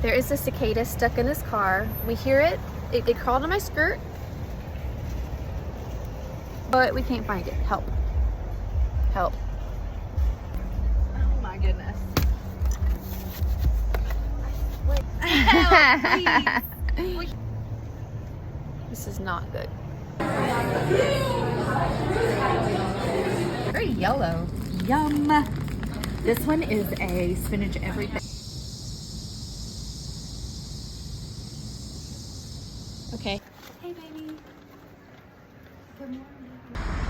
There is a cicada stuck in this car. We hear it. It crawled on my skirt. But we can't find it. Help. Help. Oh my goodness. This is not good. Very yellow. Yum. This one is a spinach everything. Okay. Hey baby. Good morning.